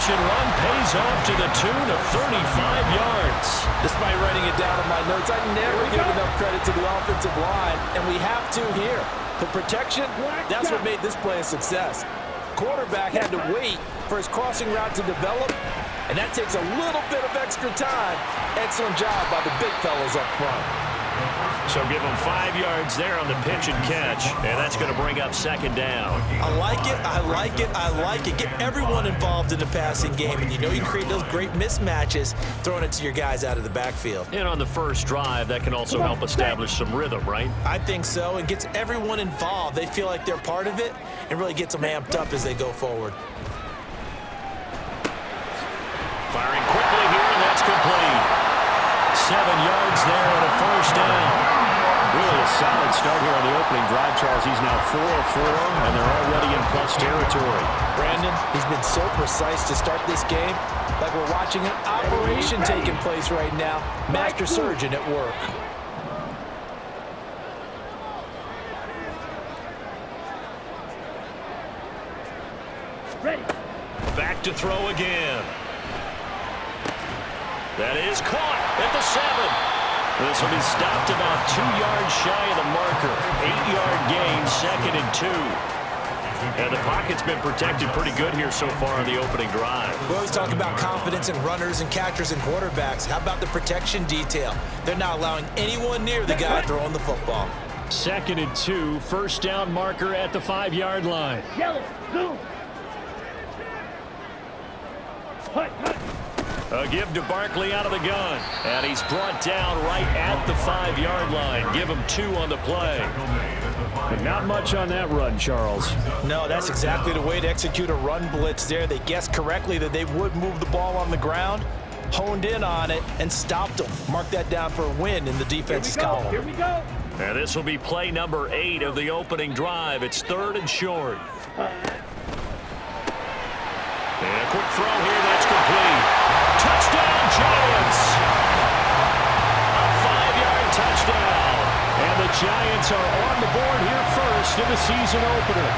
play-action run pays off to the tune of 35 yards. Despite writing it down in my notes, I never give enough credit to the offensive line, and we have to here. The protection, that's what made this play a success. Quarterback had to wait for his crossing route to develop, and that takes a little bit of extra time. Excellent job by the big fellas up front. So give him 5 yards there on the pitch and catch, and that's going to bring up second down. I like it, I like it, I like it. Get everyone involved in the passing game, and you know you create those great mismatches throwing it to your guys out of the backfield. And on the first drive, that can also help establish some rhythm, right? I think so, and gets everyone involved. They feel like they're part of it, and really gets them amped up as they go forward. Firing quickly here, and that's complete. 7 yards there and a first down. Really a solid start here on the opening drive, Charles. He's now 4 of 4, and they're already in plus territory. Brandon, he's been so precise to start this game, like we're watching an operation taking place right now. Master surgeon at work. Ready. Back to throw again. That is caught at the 7. This will be stopped about 2 yards shy of the marker. 8-yard gain, 2nd and 2. And the pocket's been protected pretty good here so far on the opening drive. We always talk about confidence in runners and catchers and quarterbacks. How about the protection detail? They're not allowing anyone near the guy throwing the football. 2nd and 2, first down marker at the 5-yard line. Yellow, blue. A give to Barkley out of the gun. And he's brought down right at the 5-yard line. Give him 2 on the play. But not much on that run, Charles. No, that's exactly the way to execute a run blitz there. They guessed correctly that they would move the ball on the ground, honed in on it, and stopped them. Mark that down for a win in the defense's column. Here we go. And this will be play number 8 of the opening drive. It's 3rd and short. And a quick throw here. That's complete. Touchdown, Giants! A 5-yard touchdown. And the Giants are on the board here first in the season opener.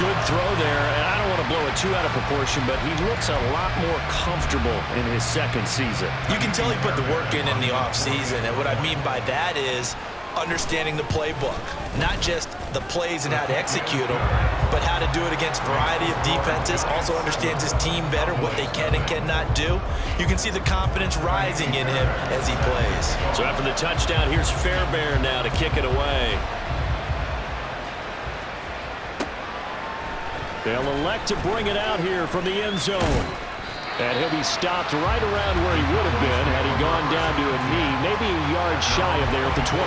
Good throw there, and I don't want to blow it too out of proportion, but he looks a lot more comfortable in his second season. You can tell he put the work in the offseason, and what I mean by that is understanding the playbook. Not just the plays and how to execute them, but how to do it against a variety of defenses. Also understands his team better, what they can and cannot do. You can see the confidence rising in him as he plays. So after the touchdown, here's Fairbairn now to kick it away. They'll elect to bring it out here from the end zone. And he'll be stopped right around where he would have been had he gone down to a knee, maybe a yard shy of there at the 24.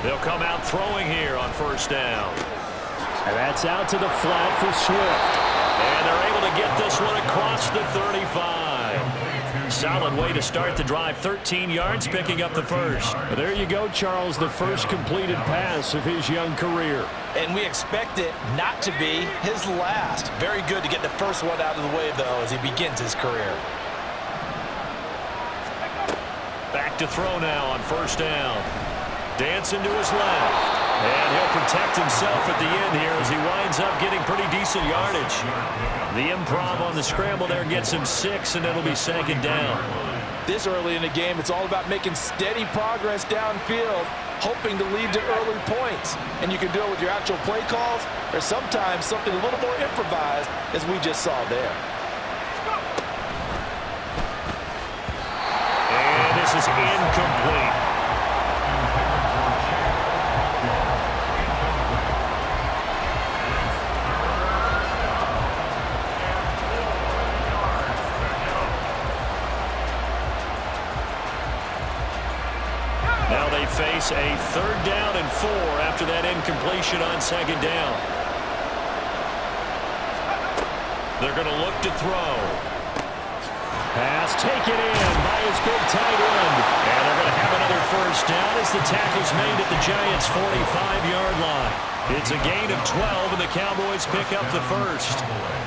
They'll come out throwing here on first down. And that's out to the flat for Swift. And they're able to get this one across the 35. Solid way to start the drive. 13 yards, picking up the first. But there you go, Charles, the first completed pass of his young career. And we expect it not to be his last. Very good to get the first one out of the way, though, as he begins his career. Back to throw now on first down. Dancing to his left. And he'll protect himself at the end here as he winds up getting pretty decent yardage. The improv on the scramble there gets him 6, and it'll be 2nd down. This early in the game, it's all about making steady progress downfield, hoping to lead to early points. And you can do it with your actual play calls, or sometimes something a little more improvised, as we just saw there. And this is incomplete. Now they face a 3rd down and 4 after that incompletion on 2nd down. They're going to look to throw. Pass taken in by his big tight end. And they're going to have another first down as the tackle's made at the Giants' 45-yard line. It's a gain of 12, and the Cowboys pick up the first.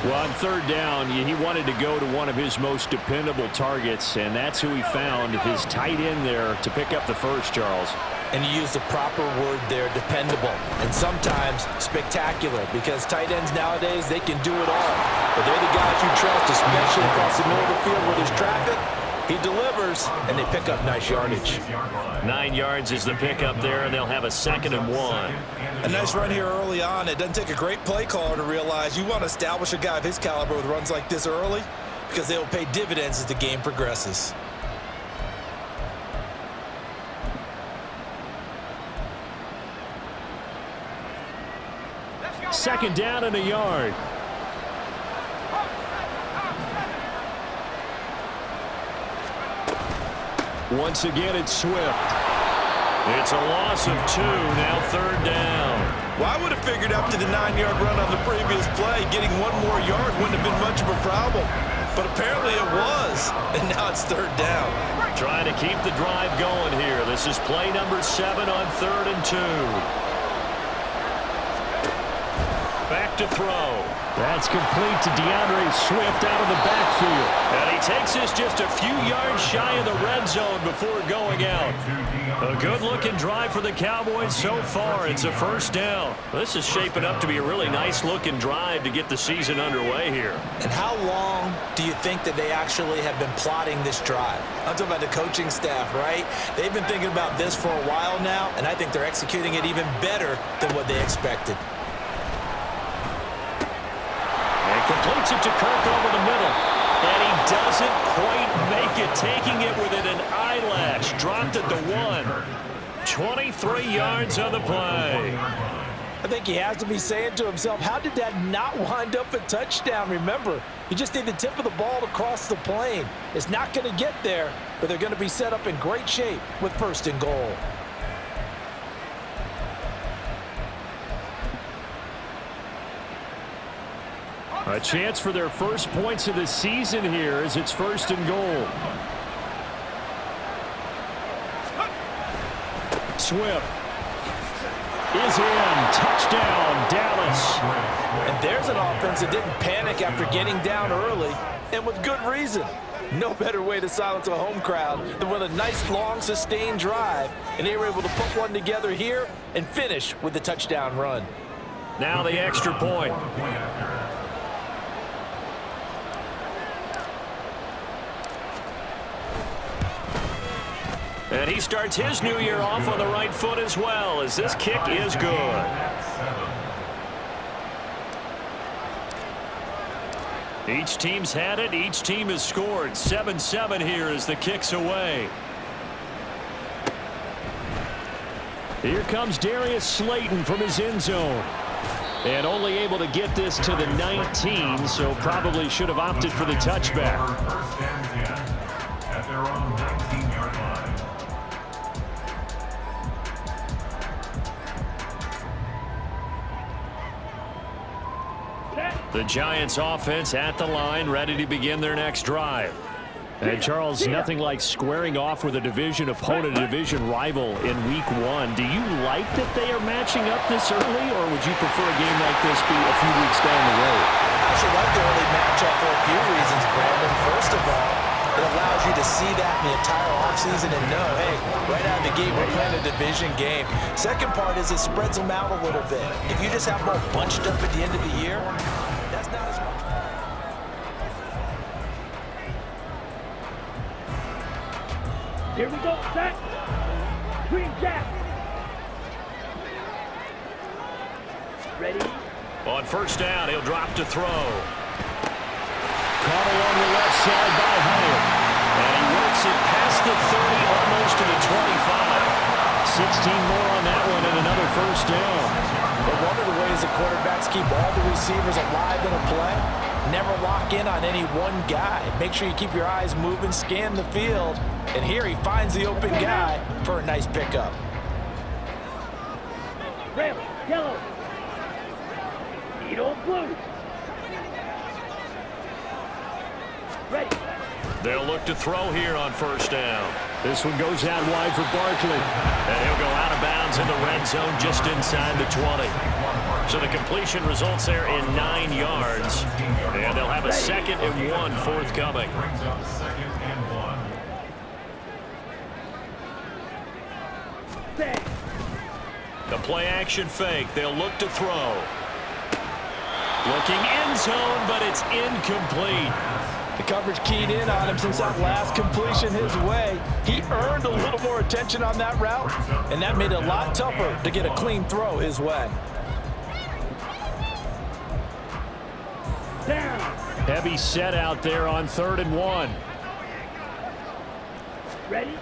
Well, on third down, he wanted to go to one of his most dependable targets, and that's who he found, his tight end there, to pick up the first, Charles. And you use the proper word there, dependable, and sometimes spectacular, because tight ends nowadays, they can do it all. But they're the guys you trust, especially across the middle of the field where there's traffic. He delivers, and they pick up nice yardage. 9 yards is the pickup there, and they'll have a 2nd and 1. A nice run here early on. It doesn't take a great play caller to realize you want to establish a guy of his caliber with runs like this early, because they will pay dividends as the game progresses. Second down and a yard. Once again, it's Swift. It's a loss of 2, now 3rd down. Well, I would have figured after the 9-yard run on the previous play, getting 1 more yard wouldn't have been much of a problem. But apparently it was, and now it's 3rd down. Trying to keep the drive going here. This is play number 7 on 3rd and 2. Back to throw. That's complete to DeAndre Swift out of the backfield. And he takes this just a few yards shy of the red zone before going out. A good-looking drive for the Cowboys so far. It's a first down. This is shaping up to be a really nice-looking drive to get the season underway here. And how long do you think that they actually have been plotting this drive? I'm talking about the coaching staff, right? They've been thinking about this for a while now, and I think they're executing it even better than what they expected. Completes it to Kirk over the middle. And he doesn't quite make it, taking it within an eyelash. Dropped at the 1. 23 yards on the play. I think he has to be saying to himself, how did that not wind up a touchdown? Remember, you just need the tip of the ball to cross the plane. It's not going to get there, but they're going to be set up in great shape with 1st and goal. A chance for their first points of the season here as it's 1st and goal. Swift is in. Touchdown, Dallas. And there's an offense that didn't panic after getting down early, and with good reason. No better way to silence a home crowd than with a nice, long, sustained drive. And they were able to put one together here and finish with the touchdown run. Now the extra point. And he starts his new year off on the right foot as well, as this kick is good. Each team's had it. Each team has scored. 7-7 here as the kick's away. Here comes Darius Slayton from his end zone. And only able to get this to the 19, so probably should have opted for the touchback. First and 10 at their own 19-yard line. The Giants offense at the line, ready to begin their next drive. And Charles, nothing like squaring off with a division opponent, a division rival in week 1. Do you like that they are matching up this early, or would you prefer a game like this be a few weeks down the road? I should like the early matchup for a few reasons, Brandon. First of all, it allows you to see that in the entire offseason and know, hey, right out of the gate, we're playing a division game. Second part is it spreads them out a little bit. If you just have them all bunched up at the end of the year, that's not as much. Here we go, set. Green jack. Ready? On first down, he'll drop to throw. Caught along the left side by Hyatt. And he works it past the 30, almost to the 25. 16 more on that one and another first down. But one of the ways the quarterbacks keep all the receivers alive in a play, never lock in on any one guy. Make sure you keep your eyes moving, scan the field. And here he finds the open guy for a nice pickup. Red, yellow. Eat all blue. Ready. They'll look to throw here on first down. This one goes out wide for Barkley. And he'll go out of bounds in the red zone just inside the 20. So the completion results there in 9 yards. And they'll have a 2nd and 1 forthcoming. Brings up 2nd and 1. Set. The play action fake. They'll look to throw. Looking end zone, but it's incomplete. The coverage keyed in on him since that last completion his way. He earned a little more attention on that route, and that made it a lot tougher to get a clean throw his way. Down. Heavy set out there on 3rd and 1. Ready?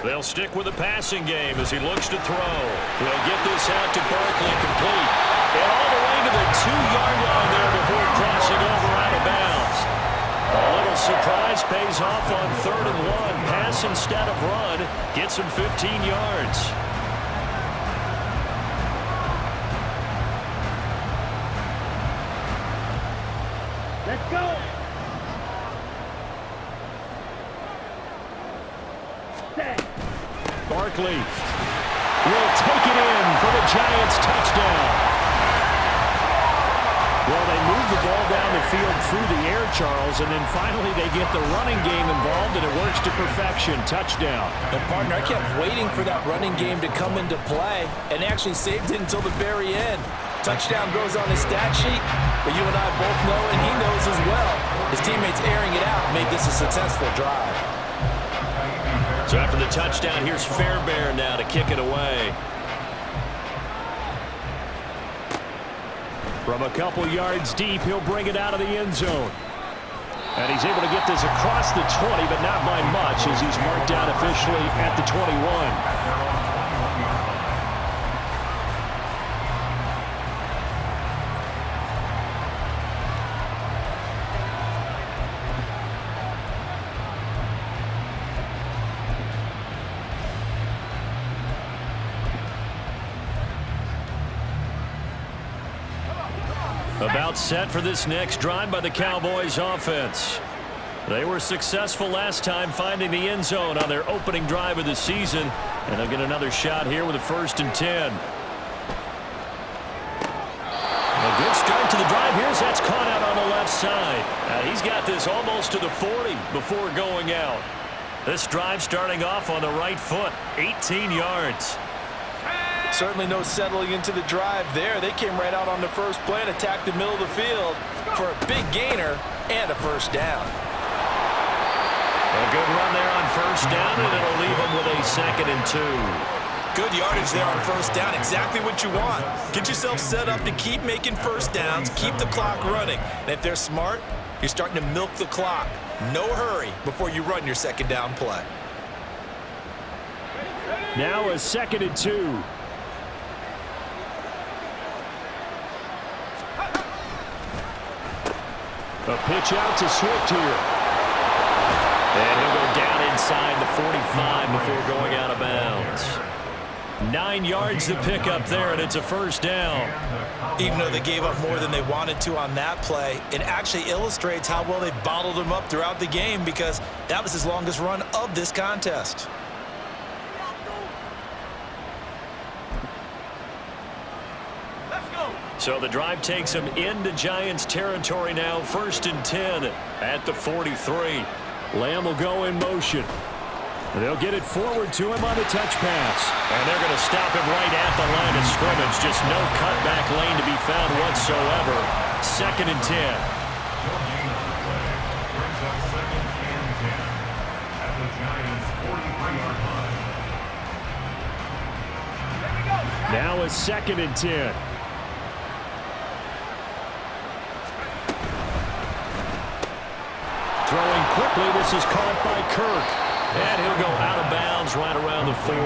They'll stick with the passing game as he looks to throw. They'll get this out to Barkley, complete. And all the way to the 2-yard line there before crossing over out of bounds. A little surprise pays off on 3rd and 1. Pass instead of run. Gets him 15 yards. Let's go. Set. Barkley will take it in for the Giants touchdown. Well, they move the ball down the field through the air, Charles, and then finally they get the running game involved, and it works to perfection. Touchdown. And, partner, I kept waiting for that running game to come into play and actually saved it until the very end. Touchdown goes on his stat sheet, but you and I both know, and he knows as well, his teammates airing it out made this a successful drive. So after the touchdown, here's Fairbairn now to kick it away. From a couple yards deep, he'll bring it out of the end zone. And he's able to get this across the 20, but not by much, as he's marked out officially at the 21. About set for this next drive by the Cowboys offense. They were successful last time finding the end zone on their opening drive of the season, and they'll get another shot here with a 1st and 10. A good start to the drive here as that's caught out on the left side. He's got this almost to the 40 before going out. This drive starting off on the right foot, 18 yards. Certainly no settling into the drive there. They came right out on the first play and attacked the middle of the field for a big gainer and a 1st down. A good run there on 1st down, and it'll leave them with a 2nd and 2. Good yardage there on 1st down. Exactly what you want. Get yourself set up to keep making 1st downs, keep the clock running. And if they're smart, you're starting to milk the clock. No hurry before you run your 2nd down play. Now a 2nd and 2. A pitch out to Swift here. And he'll go down inside the 45 before going out of bounds. 9 yards to pick up there, and it's a 1st down. Even though they gave up more than they wanted to on that play, it actually illustrates how well they bottled them up throughout the game, because that was his longest run of this contest. So the drive takes him into Giants territory now, 1st and 10 at the 43. Lamb will go in motion. They'll get it forward to him on the touch pass. And they're going to stop him right at the line of scrimmage. Just no cutback lane to be found whatsoever. 2nd and 10. Now a 2nd and 10. Throwing quickly, this is caught by Kirk. And he'll go out of bounds right around the 40.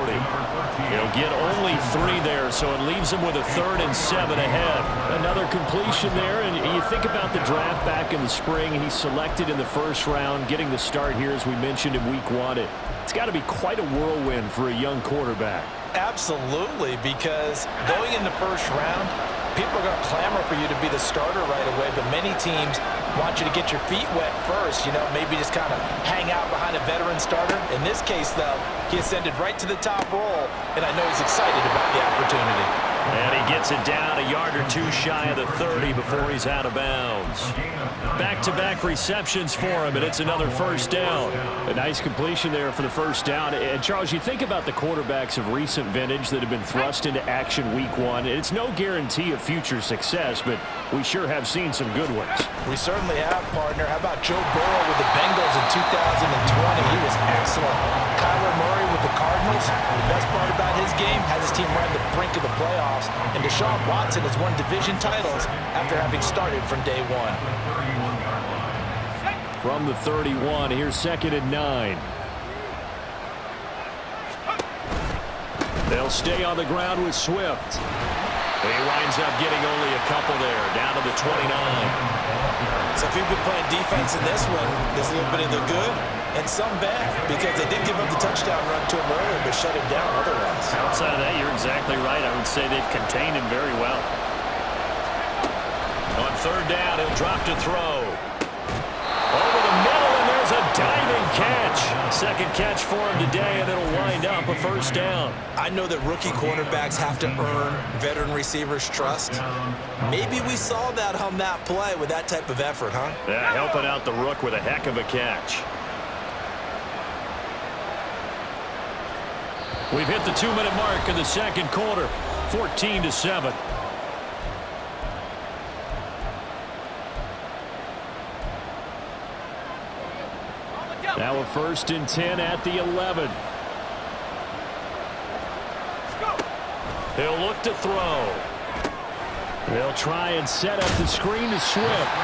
He'll get only 3 there, so it leaves him with a 3rd and 7 ahead. Another completion there, and you think about the draft back in the spring. He's selected in the 1st round, getting the start here, as we mentioned, in week 1. It's got to be quite a whirlwind for a young quarterback. Absolutely, because going in the 1st round, People are going to clamor for you to be the starter right away, but many teams want you to get your feet wet first, maybe just kind of hang out behind a veteran starter. In this case, though, he ascended right to the top role, and I know he's excited about the opportunity. And he gets it down a yard or two shy of the 30 before he's out of bounds. Back-to-back receptions for him, and it's another first down. A nice completion there for the first down. And, Charles, you think about the quarterbacks of recent vintage that have been thrust into action week one. It's no guarantee of future success, but we sure have seen some good ones. We certainly have, partner. How about Joe Burrow with the Bengals in 2020? He was excellent. Kyler Murray with the Cardinals. The best part about his game has his team right on the brink of the playoffs. And Deshaun Watson has won division titles after having started from day one. From the 31, here's 2nd and 9. They'll stay on the ground with Swift. He winds up getting only a couple there, down to the 29. So if you've been playing defense in this one, there's a little bit of the good and some bad, because they did give up the touchdown run to him earlier, but shut him down otherwise. Outside of that, you're exactly right. I would say they've contained him very well. On 3rd down, he'll drop to throw. Over the middle, and there's a diving catch. 2nd catch for him today, and it'll wind up a first down. I know that rookie cornerbacks have to earn veteran receivers' trust. Maybe we saw that on that play with that type of effort, huh? Yeah, helping out the rook with a heck of a catch. We've hit the 2-minute mark in the 2nd quarter, 14-7. Now a 1st and 10 at the 11. He'll look to throw. They'll try and set up the screen to Swift.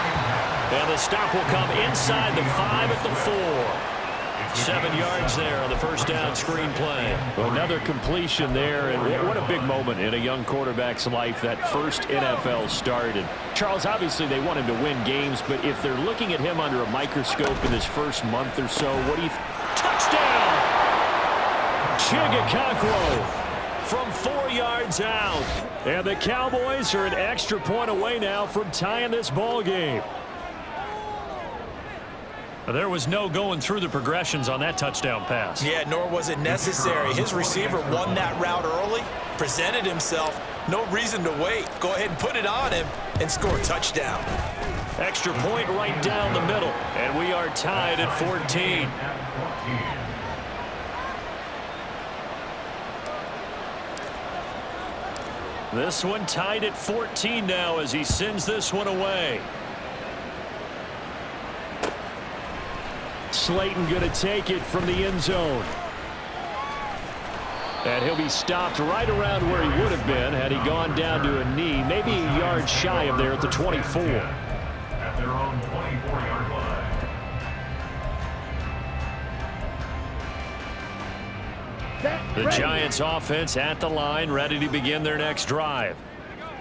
And the stop will come inside the 5 at the 4. 7 yards there on the first down screen play. Another completion there, and what a big moment in a young quarterback's life, that first NFL start. And Charles, obviously they want him to win games, but if they're looking at him under a microscope in his first month or so, what do you Touchdown! Chigakakwo from 4 yards out. And the Cowboys are an extra point away now from tying this ball game. There was no going through the progressions on that touchdown pass. Yeah, nor was it necessary. His receiver won that route early, presented himself, no reason to wait. Go ahead and put it on him and score a touchdown. Extra point right down the middle, and we are tied at 14. This one tied at 14 now as he sends this one away. Slayton going to take it from the end zone. And he'll be stopped right around where he would have been had he gone down to a knee, maybe a yard shy of there at the 24. At their own 24-yard line. The Giants offense at the line, ready to begin their next drive.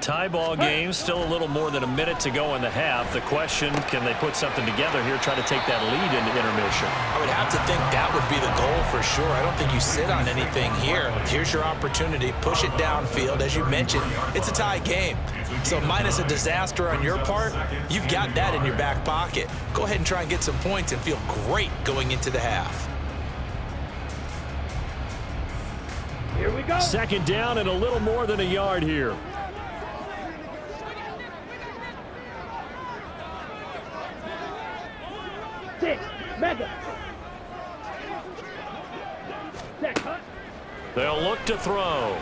Tie ball game, still a little more than a minute to go in the half. The question, can they put something together here, try to take that lead into intermission? I would have to think that would be the goal for sure. I don't think you sit on anything here. Here's your opportunity. Push it downfield. As you mentioned, it's a tie game. So minus a disaster on your part, you've got that in your back pocket. Go ahead and try and get some points and feel great going into the half. Here we go. 2nd down and a little more than a yard here. Mega. They'll look to throw.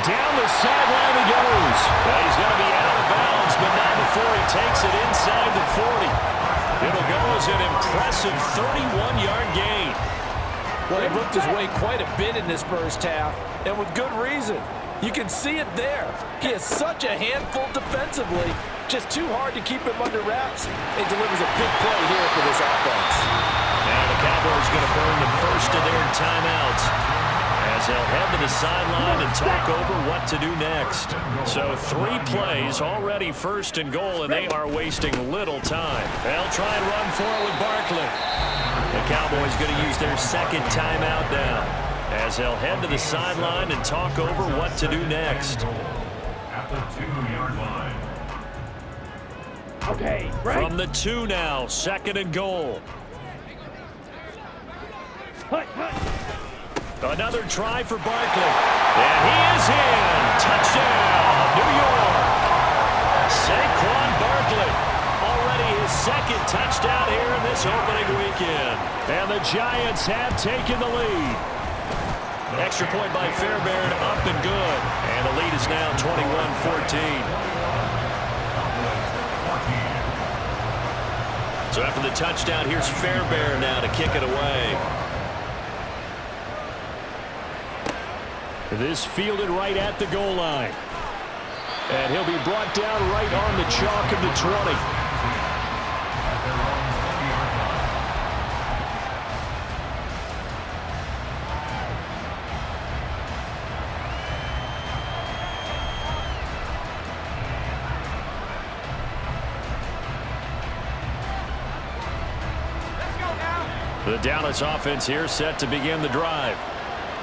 Down the sideline he goes. Well, he's going to be out of bounds, but not before he takes it inside the 40. It'll go as an impressive 31-yard gain. Well, he looked his way quite a bit in this first half, and with good reason. You can see it there. He is such a handful defensively. Just too hard to keep him under wraps. It delivers a big play here for this offense. Now the Cowboys going to burn the first of their timeouts as they'll head to the sideline and talk over what to do next. So 3 plays, already 1st and goal, and they are wasting little time. They'll try and run for it with Barkley. The Cowboys going to use their 2nd timeout now. as they'll head to the sideline and talk over what to do next. At the 2-yard line. Okay, right. From the 2 now, 2nd and goal. Hut, hut. Another try for Barkley. And he is in. Touchdown, New York. Saquon Barkley. Already his 2nd touchdown here in this opening weekend. And the Giants have taken the lead. Extra point by Fairbairn, up and good. And the lead is now 21-14. So after the touchdown, here's Fairbairn now to kick it away. This fielded right at the goal line. And he'll be brought down right on the chalk of the 20. The Dallas offense here set to begin the drive.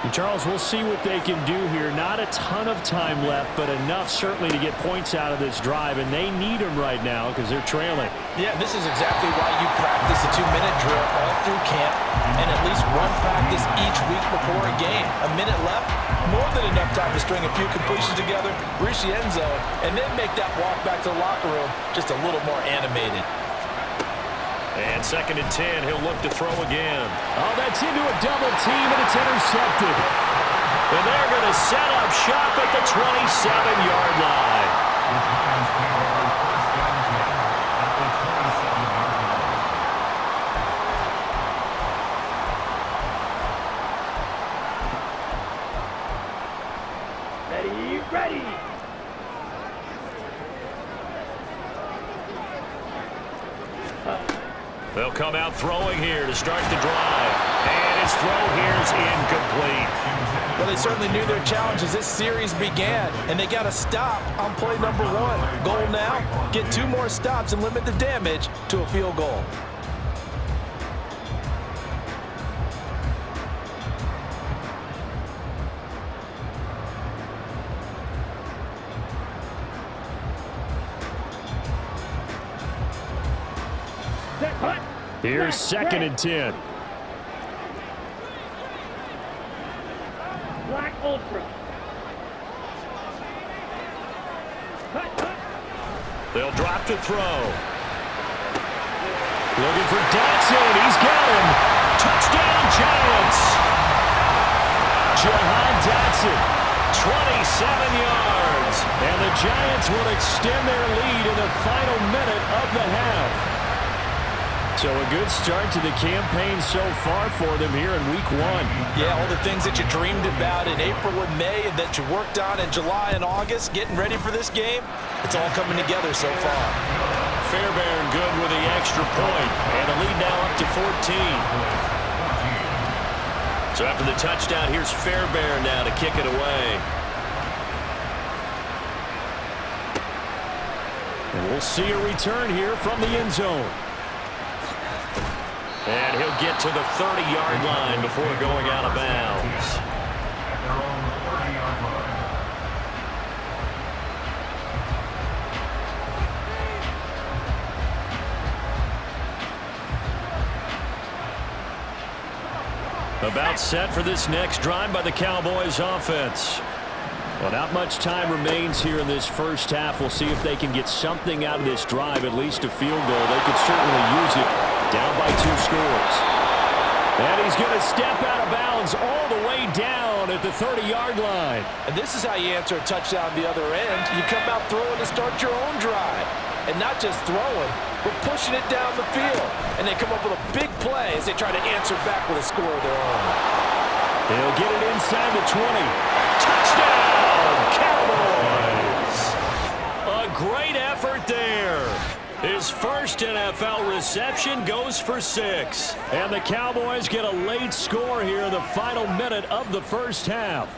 And Charles, we'll see what they can do here. Not a ton of time left, but enough certainly to get points out of this drive, and they need them right now because they're trailing. Yeah, this is exactly why you practice a 2-minute drill all through camp and at least one practice each week before a game. A minute left, more than enough time to string a few completions together, reach the end zone, and then make that walk back to the locker room just a little more animated. And 2nd and 10, he'll look to throw again. Oh, that's into a double team, and it's intercepted. And they're going to set up shop at the 27-yard line. Ready, ready. They'll come out throwing here to start the drive. And his throw here is incomplete. Well, they certainly knew their challenge as this series began, and they got to stop on play number 1. Goal now, get 2 more stops and limit the damage to a field goal. Here's 2nd and 10. Black Ultra. Hut, hut. They'll drop to throw. Looking for Dotson. He's got him. Touchdown, Giants. Jahan Dotson. 27 yards. And the Giants will extend their lead in the final minute of the half. So a good start to the campaign so far for them here in week 1. Yeah, all the things that you dreamed about in April and May and that you worked on in July and August, getting ready for this game, it's all coming together so far. Fairbairn good with the extra point. And the lead now up to 14. So after the touchdown, here's Fairbairn now to kick it away. And we'll see a return here from the end zone. And he'll get to the 30-yard line before going out of bounds. At their own 30-yard line. About set for this next drive by the Cowboys offense. Well, not much time remains here in this first half. We'll see if they can get something out of this drive, at least a field goal. They could certainly use it, down by 2 scores. And he's going to step out of bounds all the way down at the 30-yard line. And this is how you answer a touchdown the other end. You come out throwing to start your own drive. And not just throwing, but pushing it down the field. And they come up with a big play as they try to answer back with a score of their own. They'll get it inside the 20. Touchdown, Cowboys! A great effort there. His first NFL reception goes for 6. And the Cowboys get a late score here in the final minute of the first half.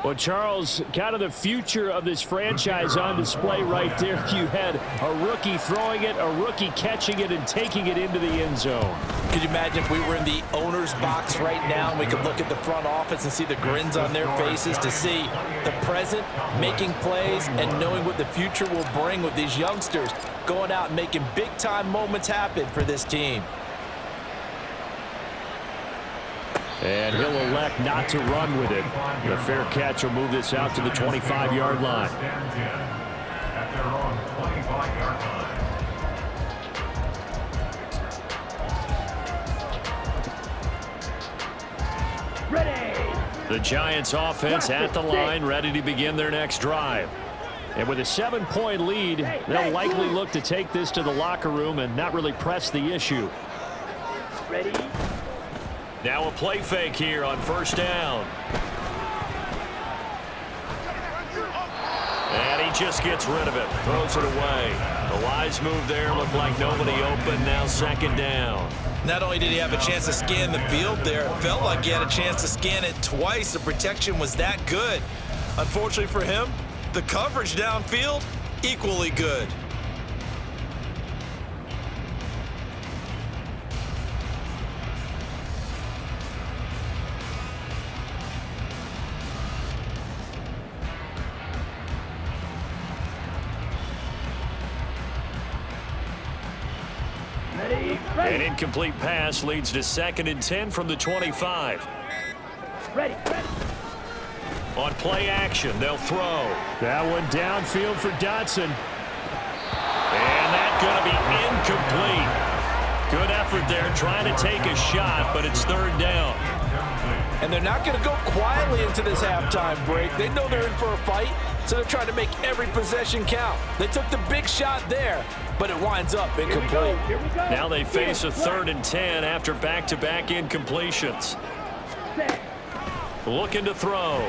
Well, Charles, kind of the future of this franchise on display right there. You had a rookie throwing it, a rookie catching it, and taking it into the end zone. Could you imagine if we were in the owner's box right now and we could look at the front office and see the grins on their faces to see the present making plays and knowing what the future will bring with these youngsters going out and making big-time moments happen for this team. And he'll elect not to run with it. The fair catch will move this out to the 25-yard line. At their own 25-yard line. Ready. The Giants offense at the line, ready to begin their next drive. And with a 7-point lead, they'll likely look to take this to the locker room and not really press the issue. Ready. Now a play fake here on first down. And he just gets rid of it, throws it away. The wise move there, looked like nobody open, now second down. Not only did he have a chance to scan the field there, it felt like he had a chance to scan it twice. The protection was that good. Unfortunately for him, the coverage downfield, equally good. An incomplete pass leads to 2nd and 10 from the 25. Ready. On play action, they'll throw. That one downfield for Dotson. And that's going to be incomplete. Good effort there trying to take a shot, but it's third down. And they're not going to go quietly into this halftime break. They know they're in for a fight, so they're trying to make every possession count. They took the big shot there, but it winds up incomplete. Here we go. Now they face a 3rd and 10 after back-to-back incompletions. Set. Looking to throw.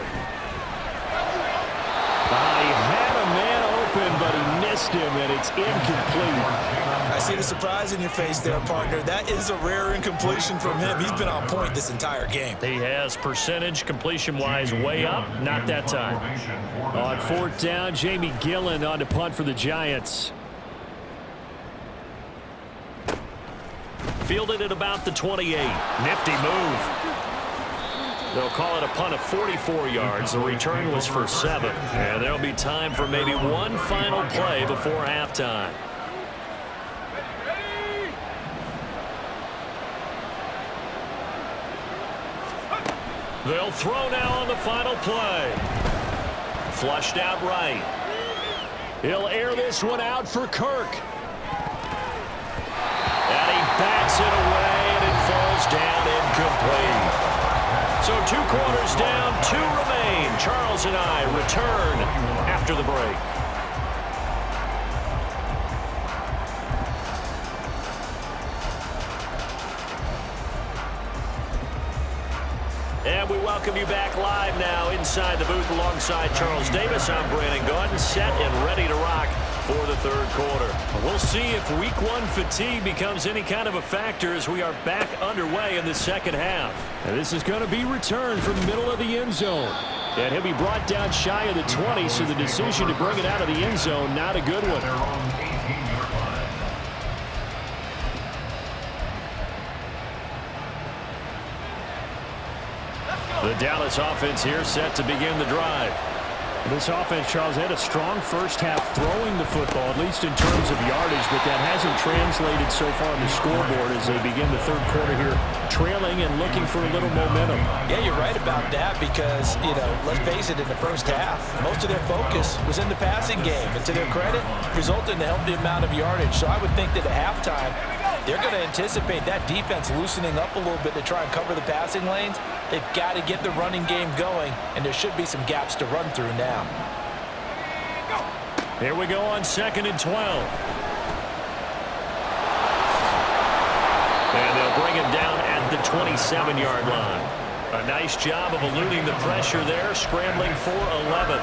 He had a man open, but he missed him, and it's incomplete. I see the surprise in your face there, partner. That is a rare incompletion from him. He's been on point this entire game. He has percentage completion-wise way up, not that time. On 4th down, Jamie Gillen on to punt for the Giants. Fielded at about the 28. Nifty move. They'll call it a punt of 44 yards. The return was for 7. And there'll be time for maybe one final play before halftime. They'll throw now on the final play. Flushed out right. He'll air this one out for Kirk. And he bats it away, and it falls down incomplete. So 2 quarters down, 2 remain. Charles and I return after the break. And we welcome you back live now inside the booth alongside Charles Davis. I'm Brandon Gaudin, set and ready to rock for the 3rd quarter. We'll see if week 1 fatigue becomes any kind of a factor as we are back underway in the 2nd half. And this is going to be returned from the middle of the end zone. And he'll be brought down shy of the 20, so the decision to bring it out of the end zone, not a good one. Their own 18-yard line. The Dallas offense here set to begin the drive. This offense, Charles, had a strong first half throwing the football, at least in terms of yardage, but that hasn't translated so far on the scoreboard as they begin the 3rd quarter here, trailing and looking for a little momentum. Yeah, you're right about that because, let's face it, in the first half, most of their focus was in the passing game. And to their credit, resulted in a healthy amount of yardage. So I would think that at halftime, they're going to anticipate that defense loosening up a little bit to try and cover the passing lanes. They've got to get the running game going, and there should be some gaps to run through now. Here we go on 2nd and 12. And they'll bring him down at the 27-yard line. A nice job of eluding the pressure there, scrambling for 11.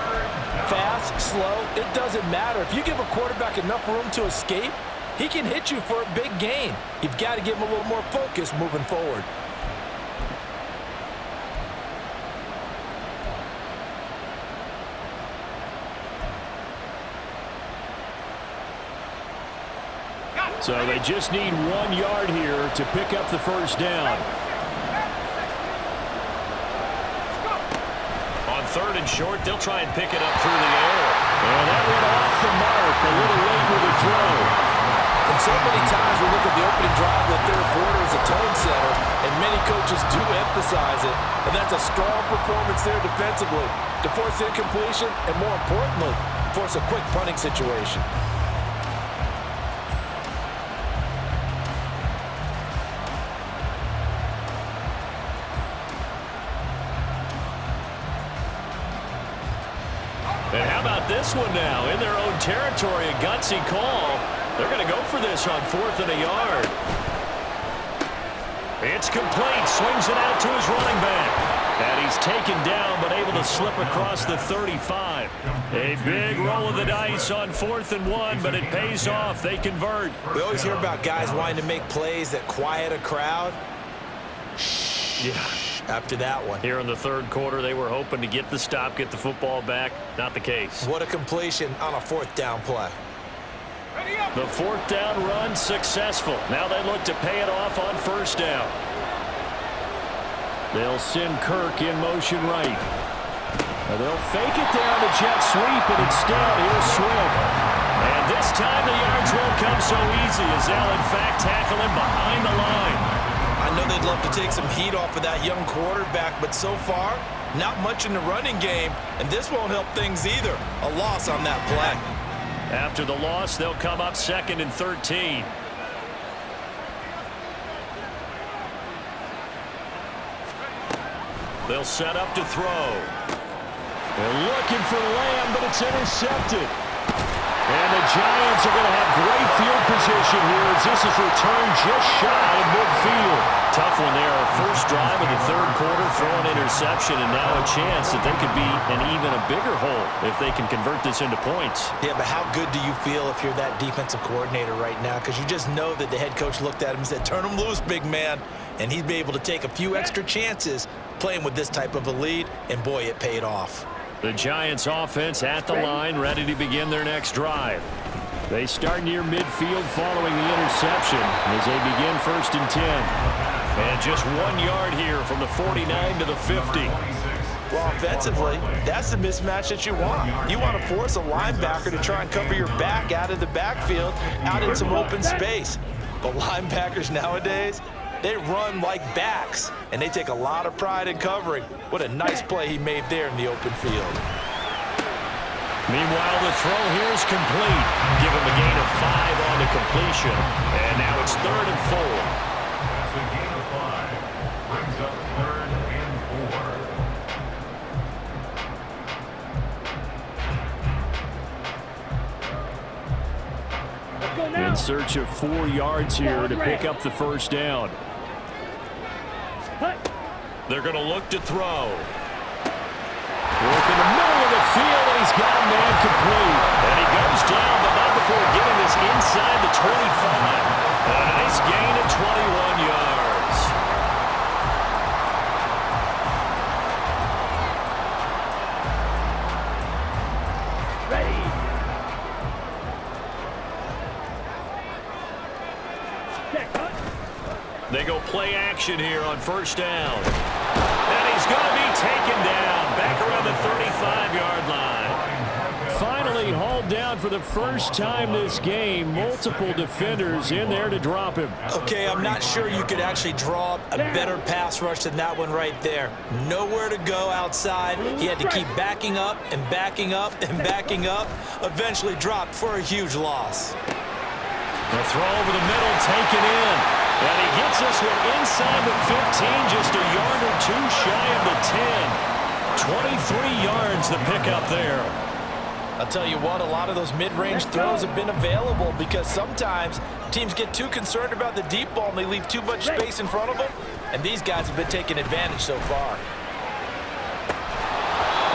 Fast, slow, it doesn't matter. If you give a quarterback enough room to escape, he can hit you for a big gain. You've got to give him a little more focus moving forward. So they just need 1 yard here to pick up the first down. On 3rd and short, they'll try and pick it up through the air. And that went off the mark a little late with the throw. And so many times we look at the opening drive of the third quarter as a tone setter, and many coaches do emphasize it. And that's a strong performance there defensively to force incompletion and, more importantly, force a quick punting situation. And how about this one now? In their own territory, a gutsy call. They're going to go for this on 4th and a yard. It's complete. Swings it out to his running back. And he's taken down but able to slip across the 35. A big roll of the dice on 4th and 1, but it pays off. They convert. We always hear about guys wanting to make plays that quiet a crowd. Yeah. After that one. Here in the 3rd quarter, they were hoping to get the stop, get the football back. Not the case. What a completion on a 4th down play. The 4th down run successful. Now they look to pay it off on 1st down. They'll send Kirk in motion right. They'll fake it down the jet sweep, and instead, here's Swift. And this time the yards won't come so easy as they'll, in fact, tackle him behind the line. I know they'd love to take some heat off of that young quarterback, but so far, not much in the running game, and this won't help things either. A loss on that play. After the loss, they'll come up 2nd and 13. They'll set up to throw. They're looking for Lamb, but it's intercepted. And the Giants are going to have great field position here as this is returned just shy of midfield. Tough one there. First drive of the 3rd quarter, throw an interception, and now a chance that they could be in even a bigger hole if they can convert this into points. Yeah, but how good do you feel if you're that defensive coordinator right now? Because you just know that the head coach looked at him and said, turn him loose, big man. And he'd be able to take a few extra chances playing with this type of a lead, and boy, it paid off. The Giants offense at the line, ready to begin their next drive. They start near midfield following the interception as they begin 1st and 10. And just 1 yard here from the 49 to the 50. Well, offensively, that's the mismatch that you want. You want to force a linebacker to try and cover your back out of the backfield, out in some open space. But linebackers nowadays, they run like backs, and they take a lot of pride in covering. What a nice play he made there in the open field. Meanwhile, the throw here is complete. Give him a gain of 5 on the completion. And now it's 3rd and 4. That's a gain of 5. Brings up 3rd and 4. In search of 4 yards here to pick up the first down. They're going to look to throw. Work in the middle of the field, and he's got a man complete. And he goes down, but not before getting this inside the 25. A nice gain of 21 yards. Ready. They go play action here on 1st down. And he's going to be taken down back around the 35-yard line. Finally hauled down for the first time this game. Multiple defenders in there to drop him. Okay, I'm not sure you could actually draw a better pass rush than that one right there. Nowhere to go outside. He had to keep backing up and backing up and backing up. Eventually dropped for a huge loss. The throw over the middle taken in. And he gets this one inside the 15, just a yard or 2 shy of the 10. 23 yards the pickup there. I'll tell you what, a lot of those mid-range throws have been available because sometimes teams get too concerned about the deep ball and they leave too much space in front of them, and these guys have been taking advantage so far.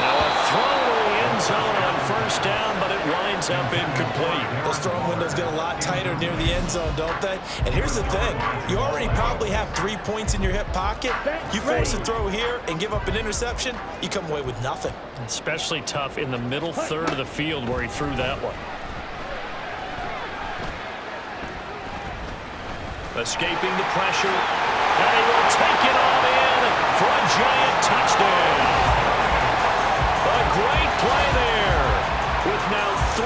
Now a throw in the end zone on 1st down, but it winds up incomplete. Those throwing windows get a lot tighter near the end zone, don't they? And here's the thing. You already probably have 3 points in your hip pocket. You force a throw here and give up an interception, you come away with nothing. Especially tough in the middle 3rd of the field where he threw that one. Escaping the pressure. And he will take it all in for a giant touchdown. A great play there with now 3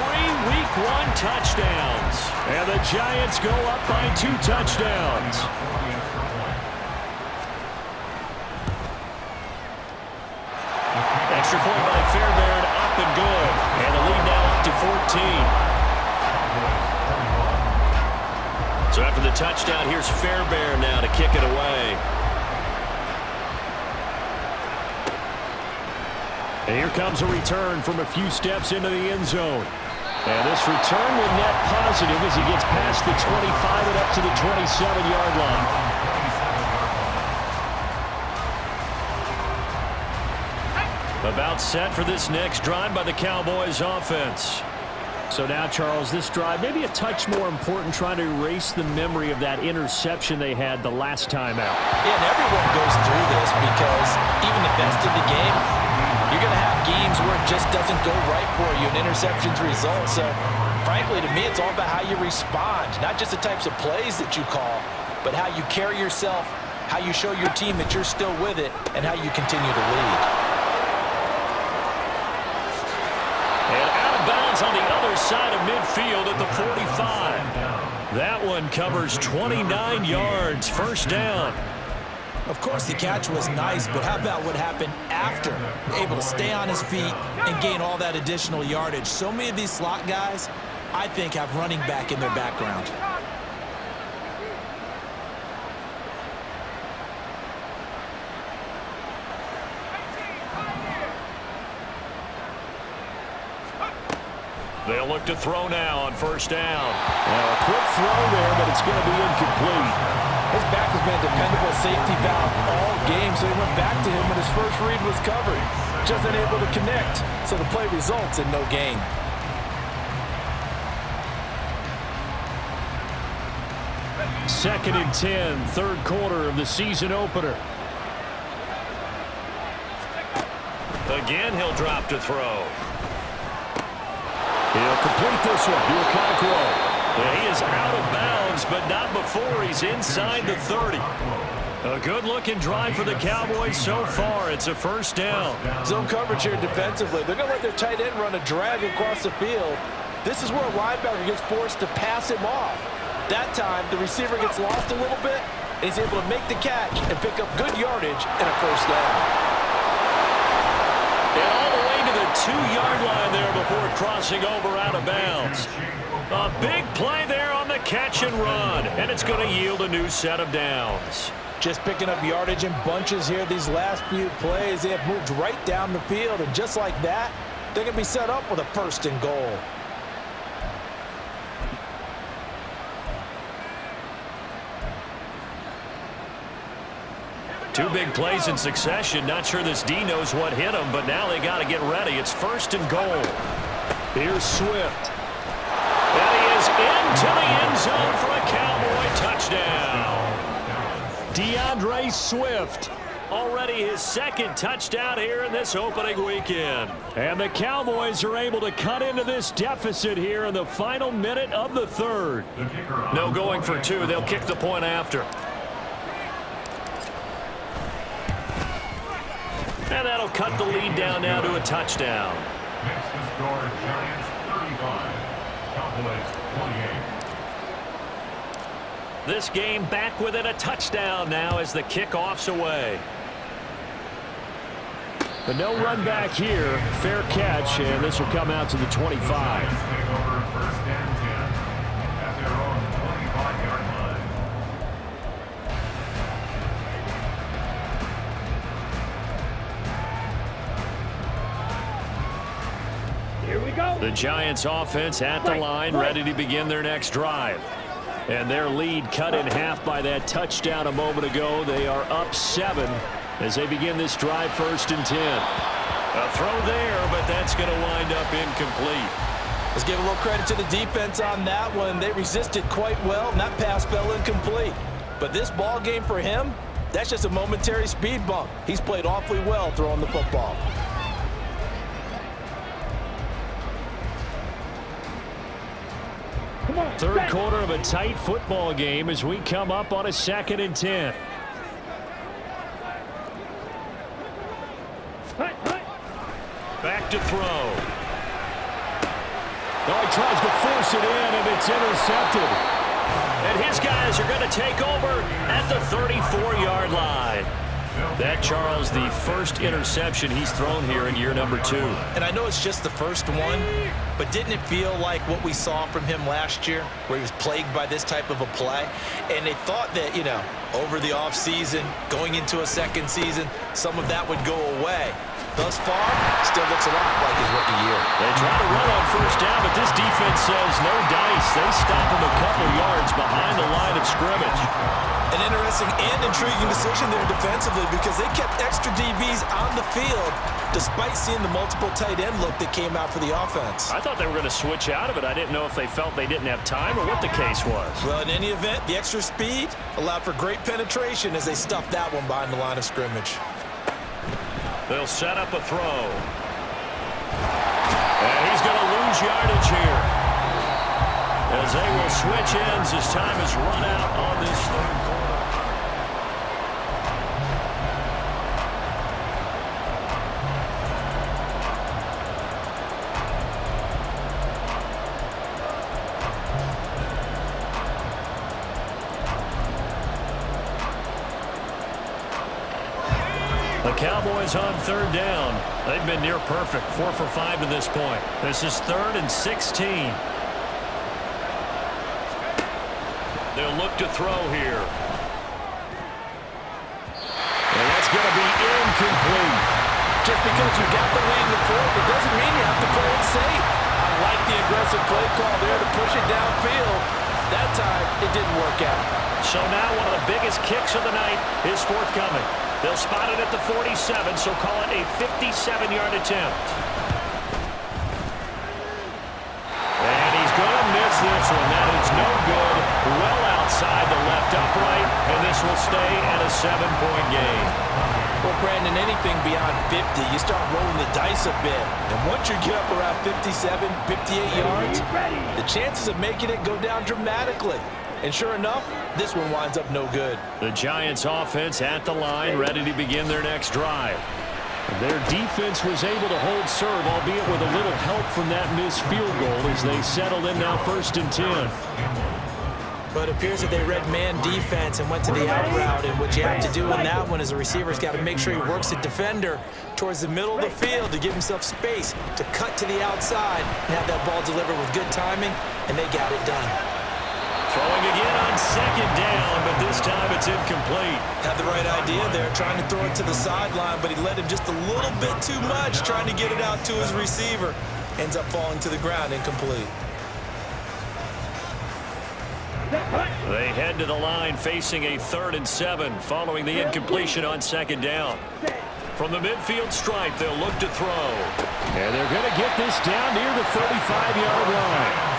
Week 1 touchdowns. And the Giants go up by 2 touchdowns. Extra point by Fairbairn, up and good. And the lead now up to 14. So after the touchdown, here's Fairbairn now to kick it away. And here comes a return from a few steps into the end zone. And this return will net positive as he gets past the 25 and up to the 27-yard line. About set for this next drive by the Cowboys offense. So now, Charles, this drive maybe a touch more important, trying to erase the memory of that interception they had the last time out. Yeah, and everyone goes through this because even the best in the game, you're going to have games where it just doesn't go right for you, and interceptions result. So, frankly, to me, it's all about how you respond, not just the types of plays that you call, but how you carry yourself, how you show your team that you're still with it, and how you continue to lead. Bounds on the other side of midfield at the 45. That one covers 29 yards, first down. Of course, the catch was nice, but how about what happened after? Able to stay on his feet and gain all that additional yardage. So many of these slot guys, I think, have running back in their background. They'll look to throw now on first down. Now, a quick throw there, but it's going to be incomplete. His back has been a dependable safety valve all game, so he went back to him when his first read was covered. Just unable to connect, so the play results in no gain. Second and 10, third quarter of the season opener. Again, he'll drop to throw. He'll complete this one. Okonkwo. Yeah, he is out of bounds, but not before he's inside the 30. A good-looking drive for the Cowboys so far. It's a first down. Zone coverage here defensively. They're going to let their tight end run a drag across the field. This is where a linebacker gets forced to pass him off. That time, the receiver gets lost a little bit, and he's able to make the catch and pick up good yardage and a first down. And all the way to the 2-yard line there before crossing over out of bounds. A big play there on the catch and run, and it's going to yield a new set of downs. Just picking up yardage in bunches here these last few plays. They have moved right down the field, and just like that, they're going to be set up with a first and goal. Two big plays in succession. Not sure this D knows what hit him, but now they got to get ready. It's first and goal. Here's Swift. And he is into the end zone for a Cowboy touchdown. DeAndre Swift. Already his second touchdown here in this opening weekend. And the Cowboys are able to cut into this deficit here in the final minute of the third. No going for two. They'll kick the point after. And that'll cut the lead down now to a touchdown. Next to score, Giants 35, Cowboys 28. This game back within a touchdown now as the kickoff's away. But no run back here. Fair catch, and this will come out to the 25. Giants take over first and 10 at their own 25-yard line. The Giants offense at the line, ready to begin their next drive. And their lead cut in half by that touchdown a moment ago. They are up 7 as they begin this drive, first and 10. A throw there, but that's going to wind up incomplete. Let's give a little credit to the defense on that one. They resisted quite well, and that pass fell incomplete. But this ball game for him, that's just a momentary speed bump. He's played awfully well throwing the football. Third quarter of a tight football game as we come up on a 2nd and 10. Back to throw. Oh, he tries to force it in, and it's intercepted. And his guys are going to take over at the 34-yard line. That, Charles, the first interception he's thrown here in year number 2. And I know it's just the first one, but didn't it feel like what we saw from him last year, where he was plagued by this type of a play? And they thought that, you know, over the offseason, going into a second season, some of that would go away. Thus far, still looks a lot like his rookie year. They try to run on first down, but this defense says no dice. They stop him a couple yards behind the line of scrimmage. An interesting and intriguing decision there defensively because they kept extra DBs on the field despite seeing the multiple tight end look that came out for the offense. I thought they were going to switch out of it. I didn't know if they felt they didn't have time or what the case was. Well, in any event, the extra speed allowed for great penetration as they stuffed that one behind the line of scrimmage. They'll set up a throw. And he's going to lose yardage here, as they will switch ends as time is run out on this third quarter. The Cowboys on third down. They've been near perfect, 4 for 5 to this point. This is 3rd and 16. They'll look to throw here. And that's going to be incomplete. Just because you got the lead in the fourth, it doesn't mean you have to play it safe. I like the aggressive play call there to push it downfield. That time, it didn't work out. So now one of the biggest kicks of the night is forthcoming. They'll spot it at the 47, so call it a 57-yard attempt. And he's going to miss this one. That is no good. Well outside the left upright, and this will stay at a 7-point game. Well, Brandon, anything beyond 50, you start rolling the dice a bit. And once you get up around 57, 58 yards, the chances of making it go down dramatically. And sure enough, this one winds up no good. The Giants offense at the line, ready to begin their next drive. Their defense was able to hold serve, albeit with a little help from that missed field goal as they settled in now 1st and 10. But it appears that they read man defense and went to the out route. And what you have to do in that one is a receiver's got to make sure he works the defender towards the middle of the field to give himself space to cut to the outside and have that ball delivered with good timing, and they got it done. Throwing again on 2nd down, but this time it's incomplete. Had the right idea there, trying to throw it to the sideline, but he let him just a little bit too much, trying to get it out to his receiver. Ends up falling to the ground, incomplete. They head to the line facing a 3rd and 7 following the incompletion on 2nd down. From the midfield stripe, they'll look to throw. And they're going to get this down near the 35-yard line.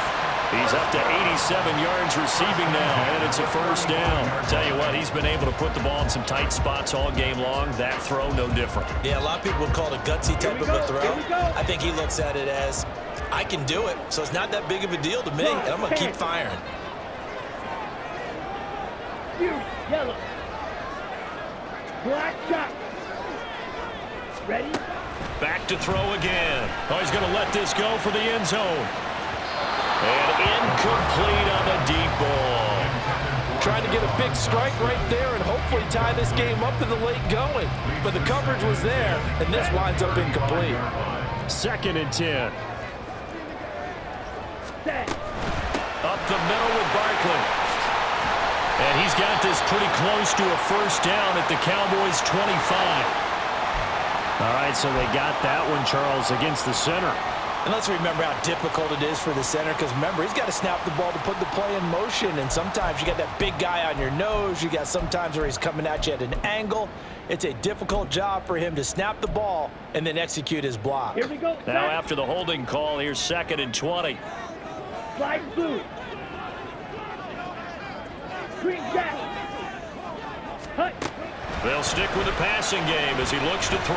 He's up to 87 yards receiving now, and it's a 1st down. Tell you what, he's been able to put the ball in some tight spots all game long. That throw, no different. Yeah, a lot of people would call it a gutsy type of a throw. I think he looks at it as, I can do it, so it's not that big of a deal to me, and I'm going to keep firing. Yellow. Black shot. Ready? Back to throw again. Oh, he's going to let this go for the end zone. And incomplete on the deep ball. Trying to get a big strike right there and hopefully tie this game up in the late going. But the coverage was there, and this winds up incomplete. 2nd and 10. Up the middle with Barkley. And he's got this pretty close to a 1st down at the Cowboys' 25. All right, so they got that one, Charles, against the center. And let's remember how difficult it is for the center, because remember, he's got to snap the ball to put the play in motion, and sometimes you got that big guy on your nose. You got sometimes where he's coming at you at an angle. It's a difficult job for him to snap the ball and then execute his block. Here we go. Now after the holding call, here's 2nd and 20. Slide blue. Green jack. Hut. They'll stick with the passing game as he looks to throw.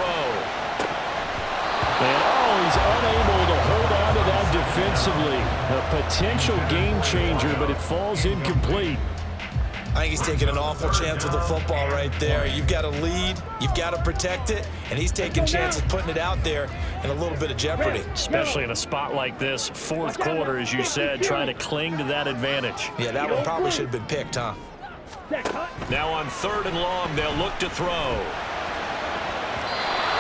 And he's unable to hold on to that defensively. A potential game changer, but it falls incomplete. I think he's taking an awful chance with the football right there. You've got to lead, you've got to protect it, and he's taking chances putting it out there in a little bit of jeopardy. Especially in a spot like this, fourth quarter, as you said, trying to cling to that advantage. Yeah, that one probably should have been picked, huh? Now on 3rd and long, they'll look to throw.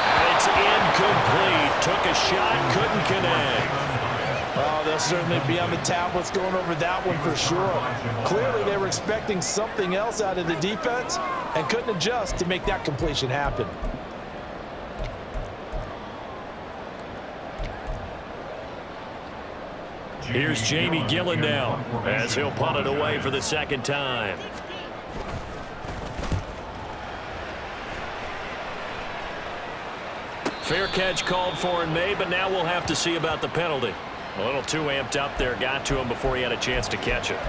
And it's incomplete. Took a shot, couldn't connect. Oh, they'll certainly be on the tablets going over that one for sure. Clearly, they were expecting something else out of the defense and couldn't adjust to make that completion happen. Here's Jamie Gillen now as he'll punt it away for the 2nd time. Fair catch called for and made, but now we'll have to see about the penalty. A little too amped up there, got to him before he had a chance to catch it.